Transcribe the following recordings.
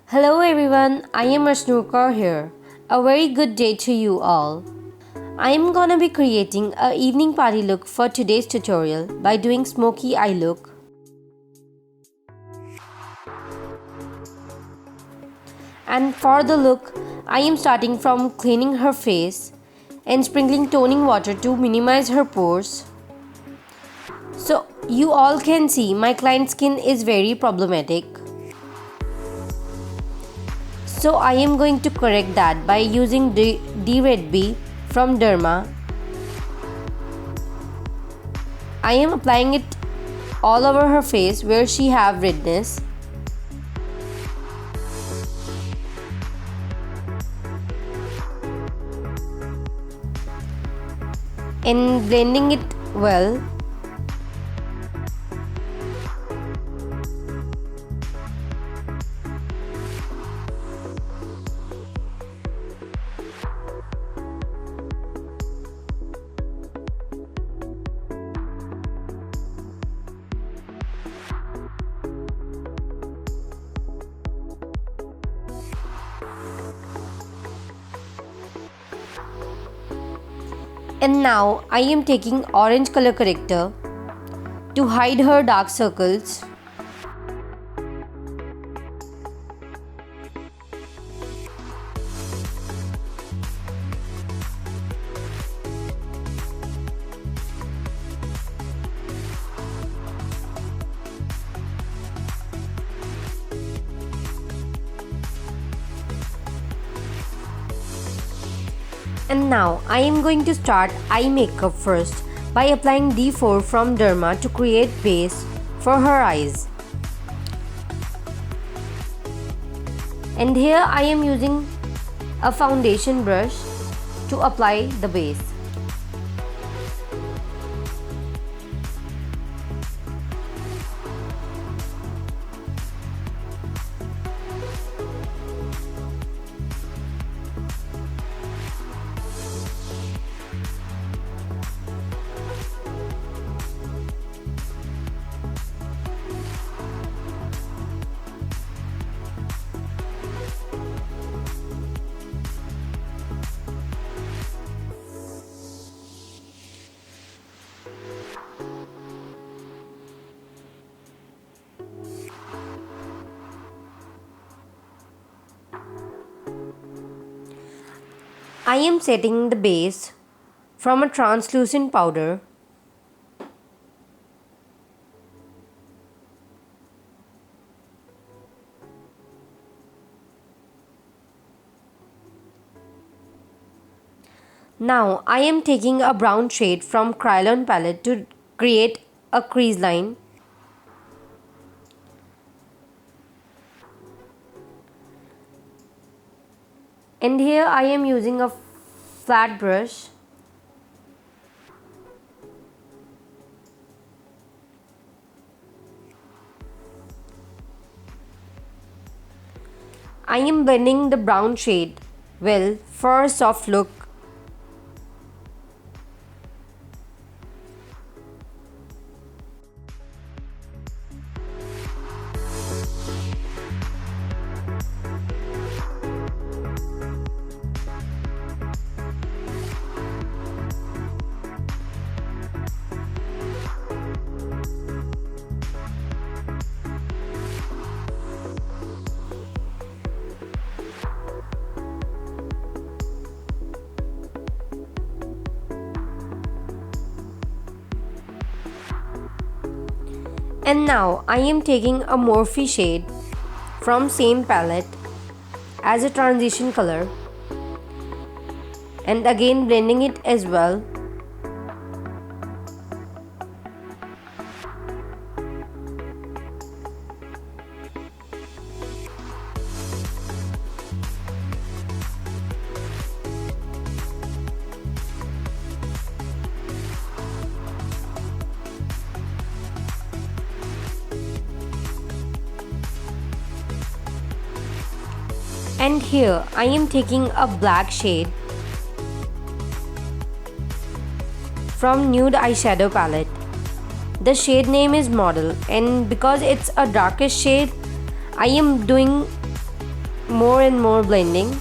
Hello everyone, I am Rashnukar here. A very good day to you all. I am gonna be creating a evening party look for today's tutorial by doing smoky eye look. And for the look, I am starting from cleaning her face and sprinkling toning water to minimize her pores. So you all can see my client's skin is very problematic. So I am going to correct that by using D-Red B from Derma. I am applying it all over her face where she have redness. And blending it well. And now I am taking orange color corrector to hide her dark circles. And now I am going to start eye makeup first by applying D4 from Derma to create base for her eyes. And here I am using a foundation brush to apply the base. I am setting the base from a translucent powder. Now I am taking a brown shade from Kryolan palette to create a crease line. And here I am using a flat brush. I am blending the brown shade well for a soft look. And now I am taking a Morphe shade from same palette as a transition color and again blending it as well. And here I am taking a black shade from Nude Eyeshadow palette. The shade name is Model, and because it's a darkest shade, I am doing more and more blending.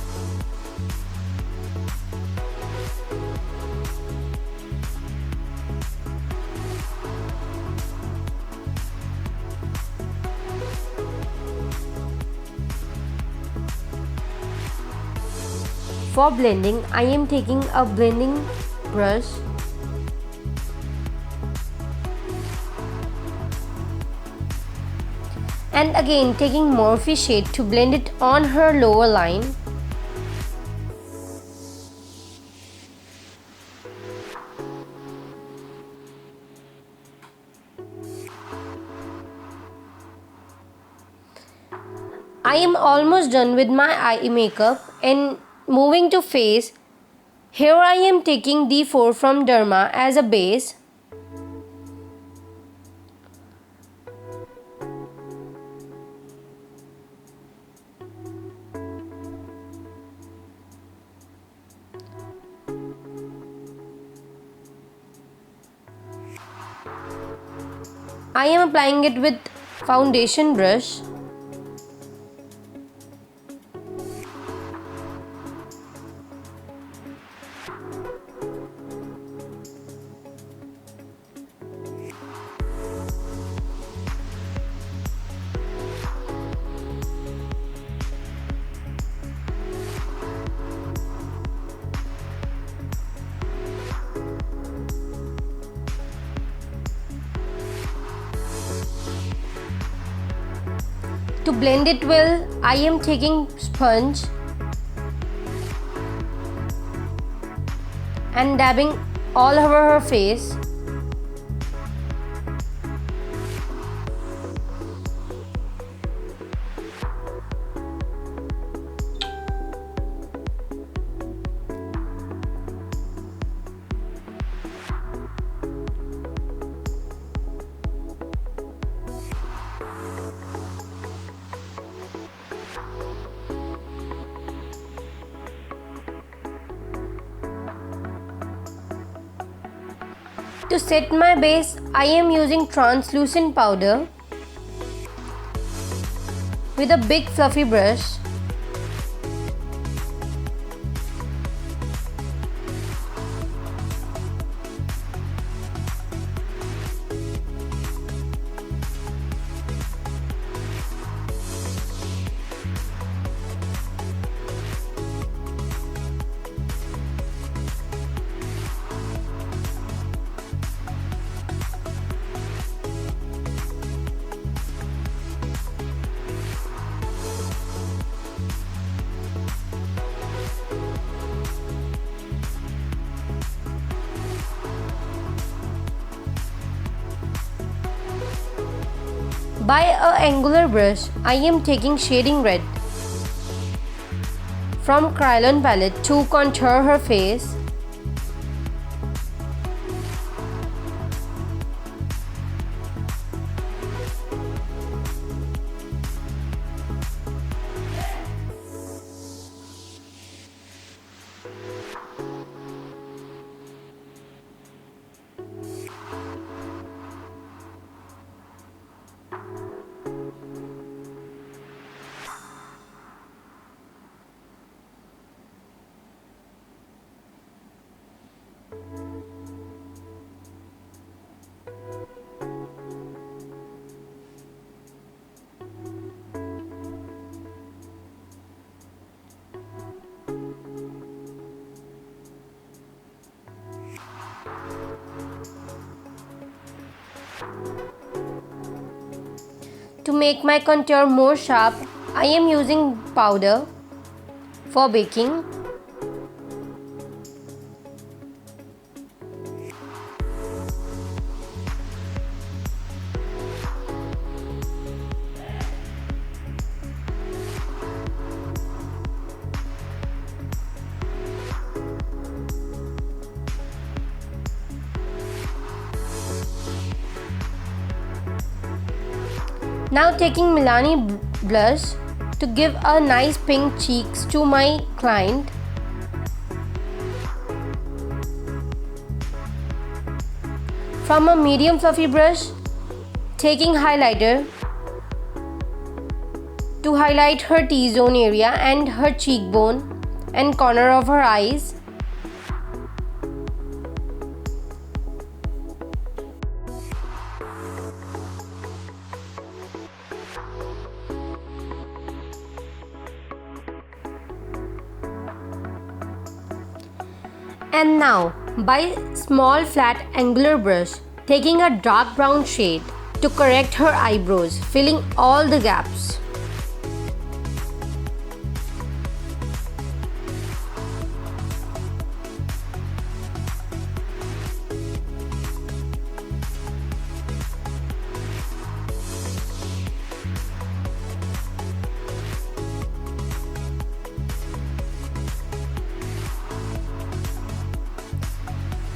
For blending, I am taking a blending brush and again taking Morphe shade to blend it on her lower line. I am almost done with my eye makeup and moving to face. Here I am taking D4 from Derma as a base. I am applying it with foundation brush. To blend it well, I am taking sponge and dabbing all over her face. To set my base, I am using translucent powder with a big fluffy brush. By a angular brush, I am taking shading red from Kryolan palette to contour her face. To make my contour more sharp, I am using powder for baking. Now taking Milani blush to give a nice pink cheeks to my client. From a medium fluffy brush, taking highlighter to highlight her T-zone area and her cheekbone and corner of her eyes. And now, by small flat angular brush, taking a dark brown shade to correct her eyebrows, filling all the gaps.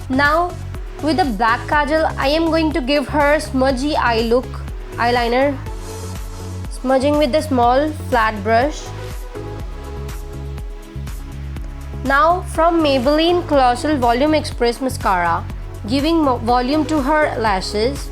Now with the black kajal, I am going to give her smudgy eye look eyeliner, smudging with the small flat brush. Now from Maybelline Colossal Volume Express Mascara, giving volume to her lashes.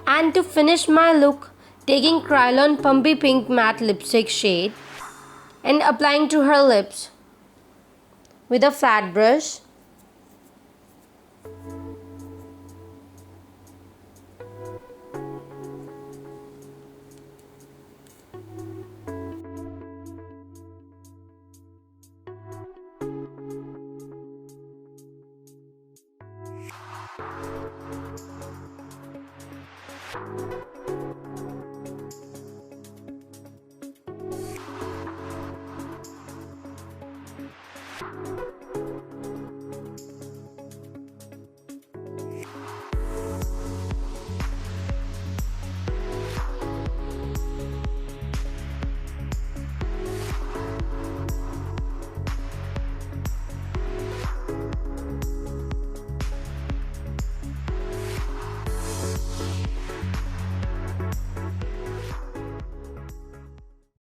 And to finish my look, taking Kryolan Pumpy Pink Matte Lipstick shade and applying to her lips with a flat brush.